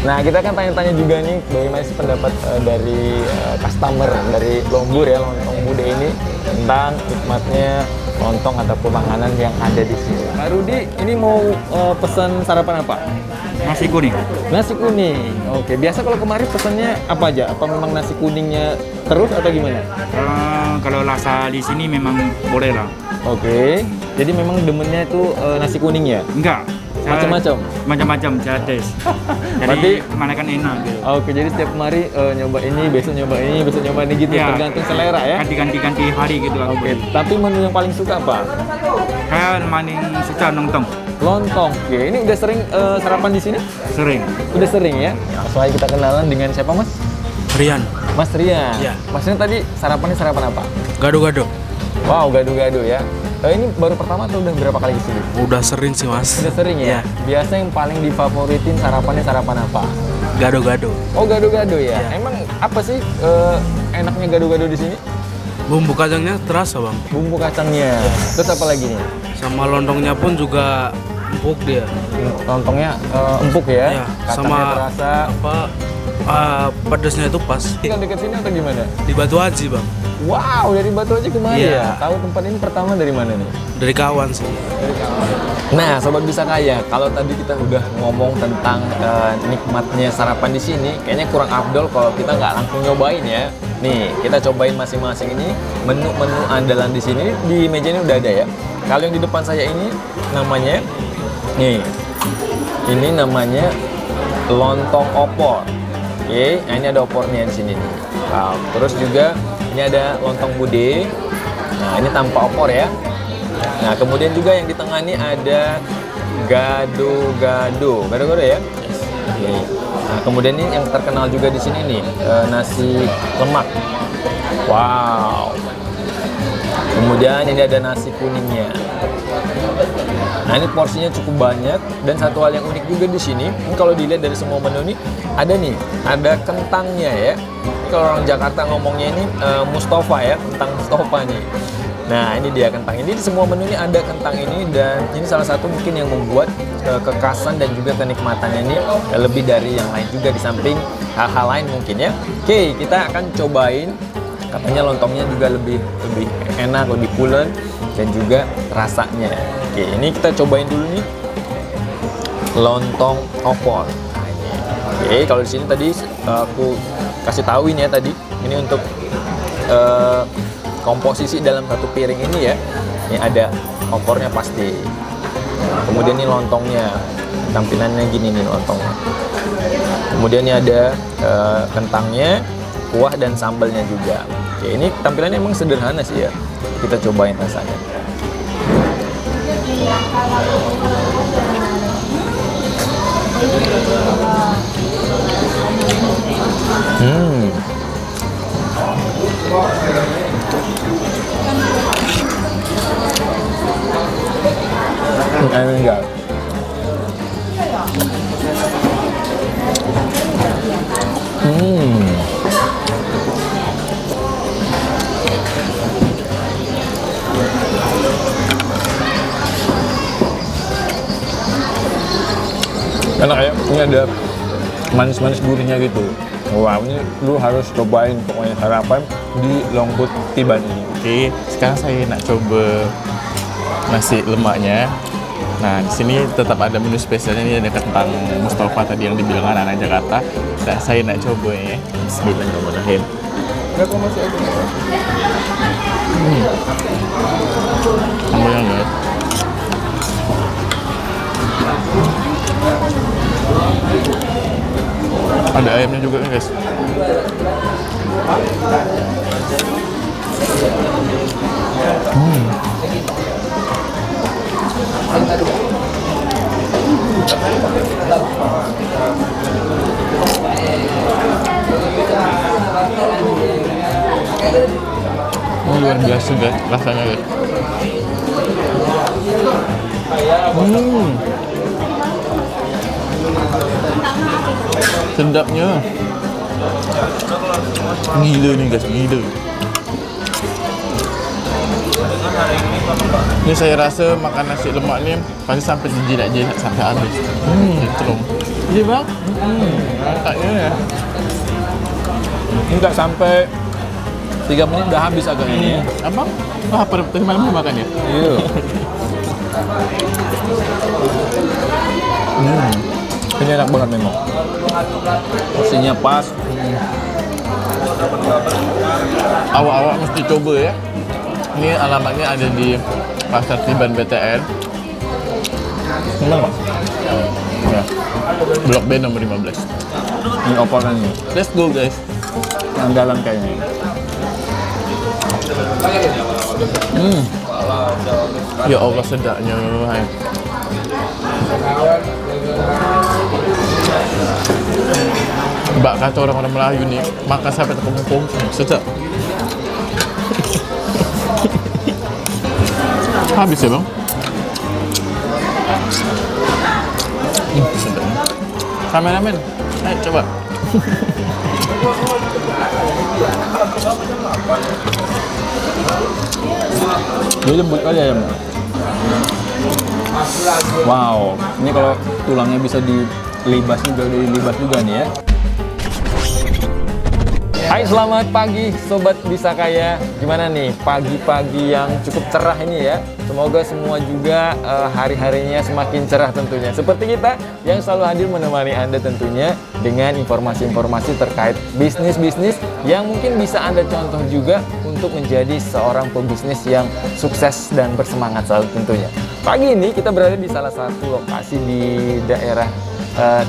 Nah, kita kan tanya-tanya juga nih bagaimana sih pendapat dari customer dari Lombur ya, lontong Bude ini tentang nikmatnya lontong ataupun makanan yang ada di sini. Pak Rudi, ini mau pesan sarapan apa? Nasi kuning. Nasi kuning. Oke, biasa kalau kemarin pesannya apa aja? Apa memang nasi kuningnya terus atau gimana? Kalau rasa di sini memang boleh lah. Oke. Jadi memang demennya itu nasi kuning ya? Enggak. Macam-macam? Macam-macam, saya tes. Berarti- Jadi mana kan enak gitu. Oke, jadi setiap hari nyoba ini, besok nyoba ini, besok nyoba ini gitu, Ya, tergantung selera ya? Ganti-ganti hari gitu aku. Oke, tapi menu yang paling suka apa? Saya paling suka lontong. Lontong. Oke, ini udah sering sarapan di sini? Sering. Udah sering ya? Langsung aja kita kenalan dengan siapa Mas? Rian, Mas Rian. Iya. Masnya tadi sarapannya sarapan apa? gado-gado. Wow, gado-gado ya. Ini baru pertama atau udah berapa kali kesini? Udah sering sih mas. Udah sering ya? Iya. Biasa yang paling difavoritin sarapannya sarapan apa? Gado-gado. Oh, gado-gado ya? Iya. Emang apa sih enaknya gado-gado di sini? Bumbu kacangnya terasa bang. Bumbu kacangnya. Terus apa lagi nih? Sama lontongnya pun juga empuk dia. Lontongnya empuk ya? Iya. Kacangnya Sama terasa. apa? Pedasnya itu pas. Kan dekat sini atau gimana? Di Batu Haji bang. Wow, dari Batu Haji kemari Iya. ya? Tahu tempat ini pertama dari mana nih? Dari kawan sih. Nah, Sobat Bisa Kaya, kalau tadi kita udah ngomong tentang nikmatnya sarapan di sini, kayaknya kurang afdol kalau kita nggak langsung nyobain ya. Nih, kita cobain masing-masing ini menu-menu andalan di sini. Di meja ini udah ada ya. Kalau yang di depan saya ini namanya, nih, ini namanya lontong opor. Oke, nah ini ada opornya di sini nih. Wow. Terus juga ini ada lontong bude. Nah, ini tanpa opor ya. Nah, kemudian juga yang di tengah ini ada gado-gado. Gado-gado ya? Oke. Nah, kemudian ini yang terkenal juga di sini nih, nasi lemak. Wow. Kemudian ini ada nasi kuningnya. Nah, ini porsinya cukup banyak dan satu hal yang unik juga di sini, ini kalau dilihat dari semua menu ini ada kentangnya ya. Ini kalau orang Jakarta ngomongnya ini Mustafa ya, kentang Mustafa nih. Nah, ini dia kentang ini. Di semua menu ini ada kentang ini dan ini salah satu mungkin yang membuat kekasan dan juga kenikmatannya ini lebih dari yang lain juga di samping hal-hal lain mungkin ya. Oke, kita akan cobain. Katanya lontongnya juga lebih enak, lebih pulen dan juga rasanya. Oke, ini kita cobain dulu nih lontong opor. Nah, ini. Oke, kalau di sini tadi aku kasih tahu ini ya tadi. Ini untuk komposisi dalam satu piring ini ya. Ini ada opornya pasti. Nah, kemudian ini lontongnya. Tampilannya gini nih lontongnya. Kemudian ini ada kentangnya, kuah dan sambalnya juga. Oke, ini tampilannya emang sederhana sih ya. Kita cobain rasanya. Enggak. Enak ya, ini ada manis-manis gurihnya gitu. Wah, ini lu harus cobain pokoknya sarapan di Longput Tiban ini. Oke, sekarang saya nak coba nasi lemaknya. Nah, di sini tetap ada menu spesialnya, ini ada kentang Mustafa tadi yang dibilang anak-anak Jakarta. Nah, saya nak coba ya. Bismillahirrahmanirrahim. Enggak, kok masih ada. Sambalnya guys. Ada ayamnya juga nih guys. Ini luar biasa guys, rasanya guys. Sedapnya. Gila nih guys, gila. Ini saya rasa makan nasi lemak ni pasti sampai jilat-jilat sampai habis. Gitu loh. Iya bang? Kayaknya ya. Enggak sampai 3 menit udah habis agak ini ya. Abang, lapar tadi malam belum makan ya? Iya. Ini enak banget memang. Porsinya pas. Awak-awak mesti coba ya. Ini alamatnya ada di Pasar Tiban BTN. Bener Pak? Ya. Blok B nomor 15. Ini opolan nih. Let's go guys. Andalan kayaknya. Ya Allah sedapnya. Hai. Mbak kata orang-orang Melayu nih, makan sampai terkempung, sedap. Habis ya bang? Sedap. Kameramen, ayo coba. Dia lembut kali ya. Wow, ini kalau tulangnya bisa dilibas juga nih ya. Hai, selamat pagi Sobat Bisa Kaya. Gimana nih pagi-pagi yang cukup cerah ini ya. Semoga semua juga hari-harinya semakin cerah tentunya. Seperti kita yang selalu hadir menemani Anda tentunya dengan informasi-informasi terkait bisnis-bisnis yang mungkin bisa Anda contoh juga untuk menjadi seorang pebisnis yang sukses dan bersemangat selalu tentunya. Pagi ini kita berada di salah satu lokasi di daerah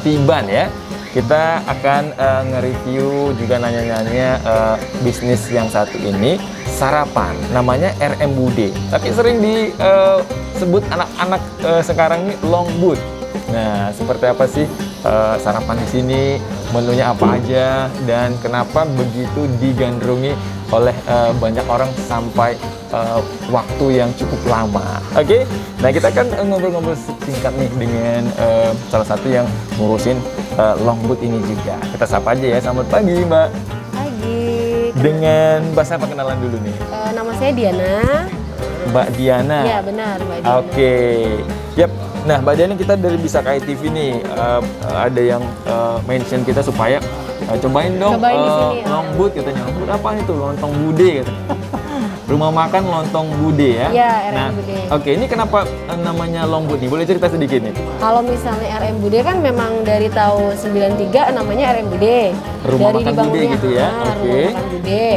Tiban ya. Kita akan nge-review juga nanya-nanya bisnis yang satu ini, sarapan, namanya RM Bude. Tapi sering disebut anak-anak sekarang ini Longbud. Nah, seperti apa sih sarapan di sini, menunya apa aja, dan kenapa begitu digandrungi oleh banyak orang sampai waktu yang cukup lama. Oke, nah kita akan ngobrol-ngobrol singkat nih dengan salah satu yang ngurusin Longbud ini juga. Kita sapa aja ya. Selamat pagi Mbak. Pagi. Dengan Mbak siapa kenalan dulu nih? Nama saya Diana. Mbak Diana. Ya benar, Mbak Diana. Oke. Yap. Nah, Mbak Diana, kita dari Bisa Kaya TV nih ada yang mention kita supaya cobain dong Cobain di sini, ya. Longbud katanya. Longbud apa itu? Lontong Bude katanya. Rumah makan Lontong Bude ya? Iya, RM Nah, Bude. oke, ini kenapa namanya Longbud nih? Boleh cerita sedikit nih? Kalau misalnya RM Bude kan memang dari tahun 93 namanya RM Bude. Rumah Dari makan dibangunnya, Bude gitu ya? Oke. Rumah makan Bude.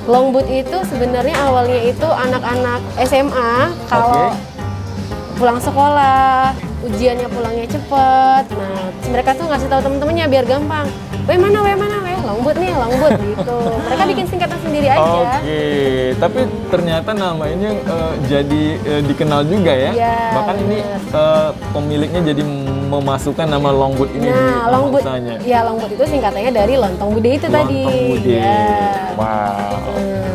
Longbud itu sebenarnya awalnya itu anak-anak SMA kalau pulang sekolah, ujiannya pulangnya cepet. Nah, mereka tuh ngasih tahu temen-temennya biar gampang. Weh mana, Longbud nih, Longbud gitu. Mereka bikin singkatan sendiri aja. Oke, tapi ternyata nama ini jadi dikenal juga ya. Iya, Bahkan ini pemiliknya jadi memasukkan nama Longbud ini di Nah, nama Longbud, usahanya. ya Longbud itu singkatannya dari Lontong Bude itu tadi. Lontong Bude. Ya. Wow.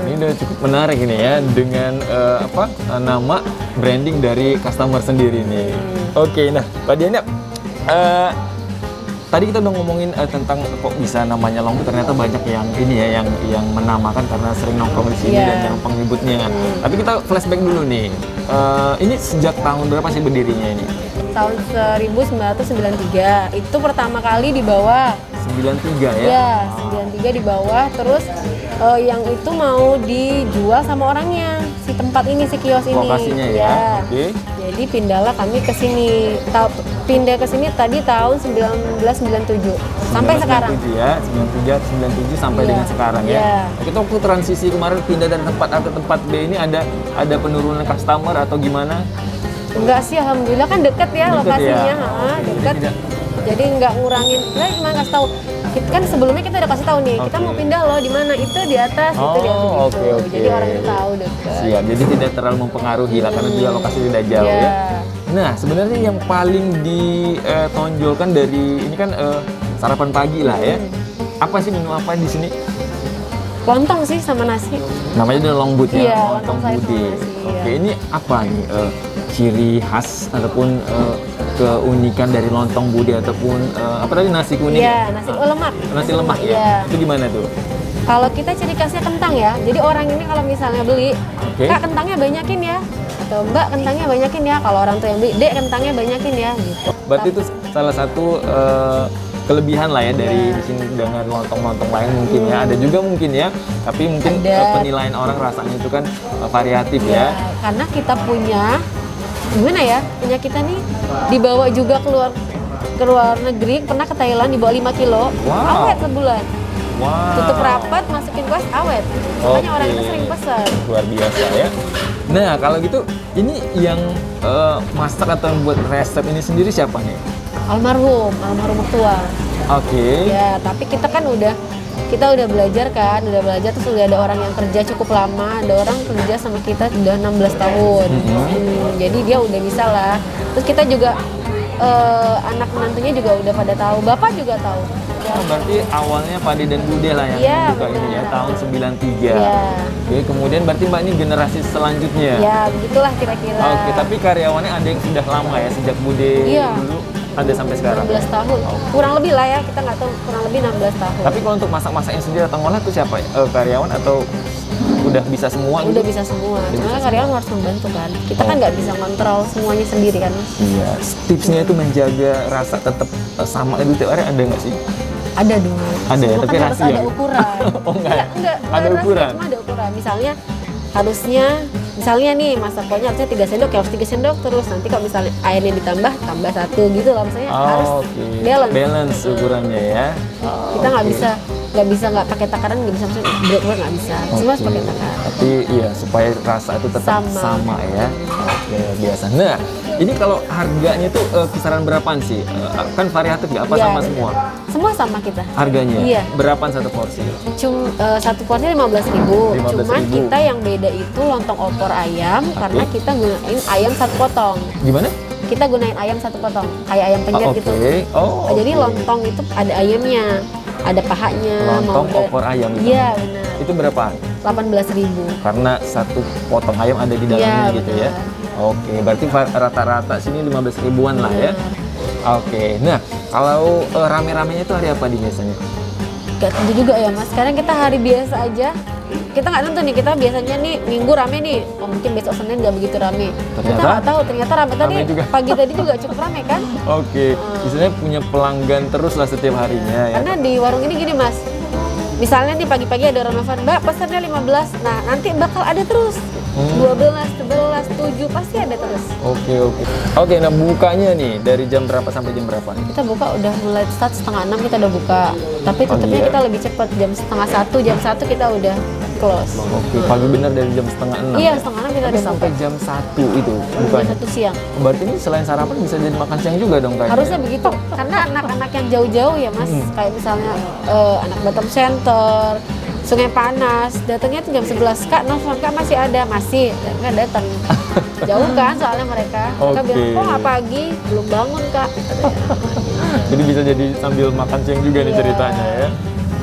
Ini udah cukup menarik ini ya dengan nama branding dari customer sendiri nih. Oke, nah Pak Diana, tadi kita udah ngomongin tentang kok bisa namanya Longbud, ternyata banyak yang ini ya yang menamakan karena sering nongkrong di sini dan yang penghibutnya. Tapi kita flashback dulu nih. Ini sejak tahun berapa sih berdirinya ini? Tahun 1993 itu pertama kali di bawah. 93 ya? Ya, 93 di bawah. Terus yang itu mau dijual sama orangnya, si tempat ini, si kios ini. Lokasinya ya? Oke. Jadi pindahlah kami ke sini. Pindah ke sini tadi tahun 1997 sampai sekarang. 97 ya, 97 sampai Iya. dengan sekarang ya. Iya. Kita waktu transisi kemarin pindah dari tempat A ke tempat B ini ada penurunan customer atau gimana? Enggak sih, alhamdulillah kan deket ya Deket lokasinya, ya? deket. Tidak. Jadi nggak ngurangin. Saya cuma kasih tahu. Kan sebelumnya kita udah kasih tahu nih, kita Oke. mau pindah loh di mana, itu di atas, itu di atas Oh, gitu. oke. Jadi orang itu tahu deket. Siap, jadi tidak terlalu mempengaruhi lah karena juga lokasi tidak jauh Iya. ya. Nah, sebenarnya yang paling ditonjolkan dari ini kan sarapan pagi lah ya. Apa sih menu apa di sini? Lontong sih sama nasi. Namanya adalah Longbud ya, Iya, Lontong lontong sayur Bude. sama nasi, Oke, iya. ini apa nih ciri khas ataupun keunikan dari Lontong Bude ataupun apa tadi nasi kuning? Iya, nasi lemak. Nasi lemak ya. Iya. Itu gimana tuh? Kalau kita ciri khasnya kentang ya. Jadi orang ini kalau misalnya beli, Oke. Kak kentangnya banyakin ya. Atau Mbak kentangnya banyakin ya. Kalau orang tuh yang beli, Dek kentangnya banyakin ya gitu. Berarti itu salah satu kelebihan lah ya dari di sini dengan lontong-lontong lain mungkin ya. Ada juga mungkin ya, tapi mungkin Ada. penilaian orang rasanya itu kan variatif ya. Karena kita punya gimana ya, punya kita nih dibawa juga ke luar negeri, pernah ke Thailand dibawa 5 kilo, Wow. awet sebulan. Wow. Tutup rapat, masukin kuas, awet. Makanya orang itu Oke. sering pesan. Luar biasa ya. Nah kalau gitu ini yang masak atau yang buat resep ini sendiri siapa nih? Almarhum mertua. Oke. Ya, tapi kita udah belajar kan, terus udah ada orang yang kerja cukup lama, ada orang kerja sama kita udah 16 tahun. Jadi dia udah bisa lah. Terus kita juga anak menantunya juga udah pada tahu, bapak juga tahu. Ya. Oh, berarti awalnya Pade dan Bude lah yang Iya, buka ini ya, benar. tahun 93. Iya. Oke, kemudian berarti Mbak ini generasi selanjutnya. Ya, begitulah kira-kira. Oke, tapi karyawannya ada yang sudah lama ya, sejak Bude Iya. dulu ada sampai sekarang. 16 tahun. Kurang lebih lah ya, kita nggak tahu, kurang lebih 16 tahun. Tapi kalau untuk masak-masaknya sendiri atau ngolah itu siapa ya? Karyawan atau udah bisa semua Udah gitu? bisa semua. Udah Cuma bisa karyawan harus membantu kan. Kita kan nggak bisa kontrol semuanya sendiri kan. Iya, tipsnya itu menjaga rasa tetap sama itu tiap hari ada nggak sih? Ada dong. Ada ya, Semua tapi kan harus rahasia. ada ukuran. Oh, enggak ya? Enggak Ada rahasia, ukuran? Cuma ada ukuran. Misalnya nih masak pokoknya harusnya 3 sendok, ya harus 3 sendok terus. Nanti kalau misalnya airnya tambah 1 gitu lah. Maksudnya harus Oke. balance. ukurannya ya. Kita nggak bisa nggak pakai takaran, nggak bisa maksudnya berat nggak bisa. Semua harus pakai takaran. Tapi iya supaya rasa itu tetap sama ya. Oke, biasa. Nah, ini kalau harganya tuh kisaran berapaan sih? Kan variatif nggak apa Iya, sama iya. semua? Semua sama kita. Harganya? Iya. Berapaan satu porsi? Satu porsinya 15.000. 15.000. Cuman kita yang beda itu lontong opor ayam karena kita gunain ayam 1 potong. Gimana? Kita gunain ayam 1 potong, kayak ayam penyet Oke. gitu. Oh, Jadi oke. lontong itu ada ayamnya, ada pahanya. Lontong mau opor ayam gitu? Iya benar. Itu berapaan? 18.000. Karena satu potong ayam ada di dalamnya Iya, gitu benar. ya. Oke, berarti rata-rata sini 15 ribuan lah ya. Oke, nah kalau rame-ramenya itu hari apa di biasanya? Gak tentu juga ya mas. Sekarang kita hari biasa aja. Kita nggak tentu nih. Kita biasanya nih minggu rame nih. Oh, mungkin besok Senin nggak begitu rame. Kita Ternyata? nggak tahu. Ternyata rame tadi. Rame juga. Pagi tadi juga cukup rame kan? Oke, istilahnya punya pelanggan terus lah setiap harinya ya. Karena di warung ini gini mas. Misalnya nih pagi-pagi ada orang nelfon, Mbak pesannya 15. Nah nanti bakal ada terus. 12, 11, 7 pasti ada terus. Oke. Oke, nah bukanya nih dari jam berapa sampai jam berapa nih? Kita buka udah mulai start 5:30 kita udah buka. Tapi tutupnya iya? kita lebih cepat, jam 12:30, jam 1 kita udah close. Oke, pagi benar dari jam 5:30. Iya, ya? 5:30 kita Tapi udah sampai buka. jam 1 itu Jam bukannya. 1 siang. Berarti ini selain sarapan bisa jadi makan siang juga dong kayaknya. Harusnya begitu. Karena anak-anak yang jauh-jauh ya mas, kayak misalnya anak Batam Center, Sungai Panas, datangnya tuh jam 11. Kak, nelfon Kak masih ada? Masih. Nggak datang. Jauh kan soalnya mereka. Mereka Oke. bilang, kok nggak pagi? Belum bangun Kak. Jadi bisa jadi sambil makan siang juga nih Iya. ceritanya ya.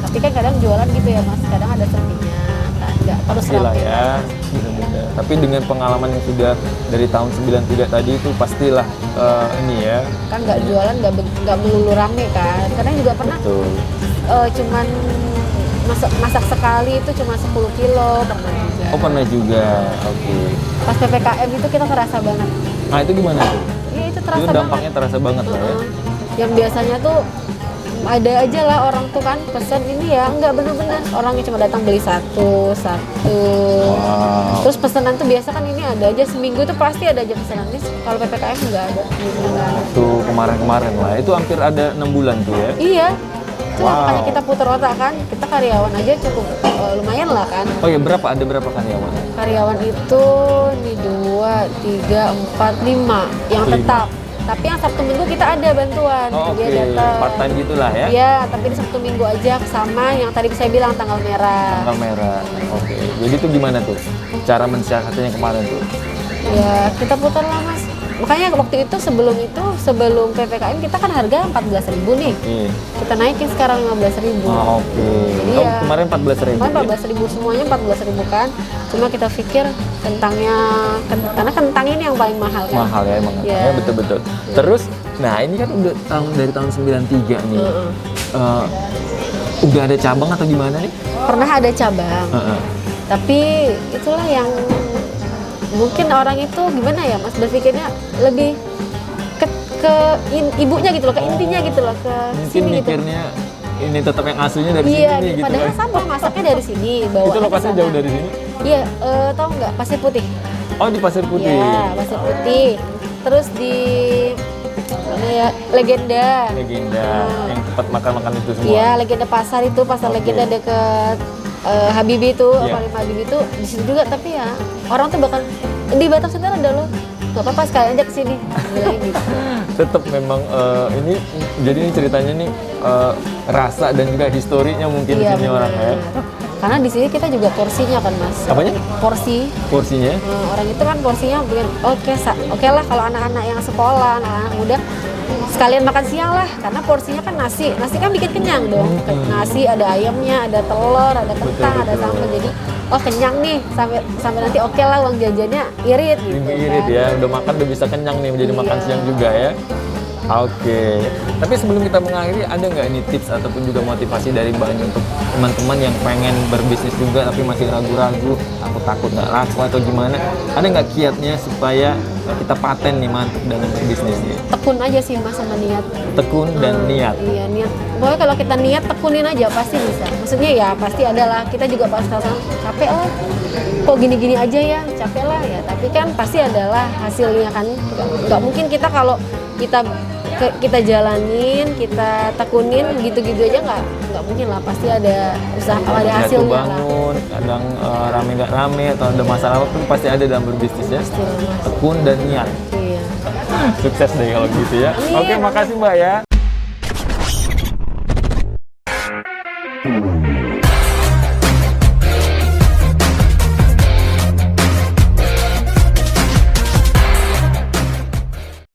Tapi kan kadang jualan gitu ya mas, kadang ada sepinya. Nah, nggak terus Pastilah rame. ya, benar-benar. Tapi dengan pengalaman yang sudah dari tahun 93 tadi itu pastilah ini ya. Kan nggak jualan, nggak melulu rame kan. Kadang juga pernah Tuh. cuman masak sekali itu cuma 10 kilo pernah juga. Oh pernah juga, oke. Pas PPKM itu kita terasa banget. Nah itu gimana tuh? Iya itu terasa Itu banget. dampaknya terasa banget lah ya. Heeh. Yang biasanya tuh ada aja lah orang tuh kan pesan ini ya, nggak bener-bener orangnya cuma datang beli satu. Wow. Terus pesanan tuh biasa kan ini ada aja seminggu tuh pasti ada aja pesanan. Ini kalau PPKM nggak ada, bener-bener nggak ada. Tuh kemarin-kemarin lah, itu hampir ada 6 bulan tuh ya. Iya. Itu Wow. makanya kita putar otak kan, kita karyawan aja cukup lumayan lah kan. Oh ya ada berapa karyawan? Karyawan itu nih 2, 3, 4, 5 yang 5. tetap. Tapi yang Sabtu Minggu kita ada bantuan. Oh, Dia oke, datang. part time gitulah ya. Iya, tapi di Sabtu Minggu aja sama yang tadi saya bilang tanggal merah. Tanggal merah. Oke. Jadi tuh gimana tuh cara mensiasatinya kemarin tuh? Ya, kita putar lah Mas. Makanya waktu itu sebelum PPKM kita kan harga 14.000 nih. Oke. Kita naikin sekarang 15.000. Oh, oke. Jadi Oh, ya, kemarin 14.000. Kemarin 14.000 semuanya 14.000 kan. Cuma kita pikir karena kentang ini yang paling mahal kan. Mahal ya emang. Iya. Ya, betul-betul. Terus, nah ini kan udah dari tahun 93 nih. Udah ada cabang atau gimana nih? Pernah ada cabang. Tapi itulah yang mungkin orang itu gimana ya Mas berpikirnya lebih ke ibunya gitu loh, ke intinya gitu loh, ke Mungkin sini gitu. mikirnya ini tetap yang aslinya dari Iya, sini nih gitu padahal kan. sama masaknya dari sini, bawa. Itu lokasinya jauh dari sini? Iya, tahu nggak Pasir Putih? Oh, di Pasir Putih. Iya, Pasir Putih. Terus di mana ya? Legenda. Legenda yang tempat makan-makan itu semua. Iya, Legenda Pasar itu, Pasar Oke. Legenda deket Habibie itu, Iya. Aquarium Habibie itu di situ juga. Tapi ya orang tuh bakal di Batam Center ada loh. Gak apa-apa sekali aja kesini. Bilang gitu. Tetap memang ini jadi ini ceritanya nih rasa dan juga historinya mungkin di Iya, sini orang ya. benar. Karena di sini kita juga porsinya kan mas. Apanya? Porsi. Porsinya. Orang itu kan porsinya bikin oke lah kalau anak-anak yang sekolah, anak-anak muda sekalian makan siang lah, karena porsinya kan nasi kan bikin kenyang dong. Nasi ada ayamnya, ada telur, ada kentang, ada betul. sambal, jadi oh kenyang nih sampai nanti oke lah uang jajannya irit gitu. Irit kan. ya, udah makan udah bisa kenyang nih menjadi makan Iya. siang juga ya. Oke, tapi sebelum kita mengakhiri ada nggak ini tips ataupun juga motivasi dari Mbak Ani untuk teman-teman yang pengen berbisnis juga tapi masih ragu-ragu, takut nggak laku atau gimana? Ada nggak kiatnya supaya kita paten nih mantap dalam berbisnis nih? Tekun aja sih mas sama niat. Tekun dan niat. Iya niat. Pokoknya kalau kita niat tekunin aja pasti bisa. Maksudnya ya pasti ada lah. Kita juga pas capek lah. Kok gini-gini aja ya, capek lah ya. Tapi kan pasti adalah hasilnya kan. Nggak mungkin kita kalau kita jalanin, kita tekunin gitu-gitu aja nggak mungkin lah. Pasti ada usaha, ada Jatuh hasilnya lah. bangun, kadang rame nggak rame atau ada masalah apa pun pasti ada dalam berbisnis ya. Pasti lah, Mas. Tekun dan niat. Iya. Sukses deh kalau gitu ya. Amin. Oke, makasih Mbak ya.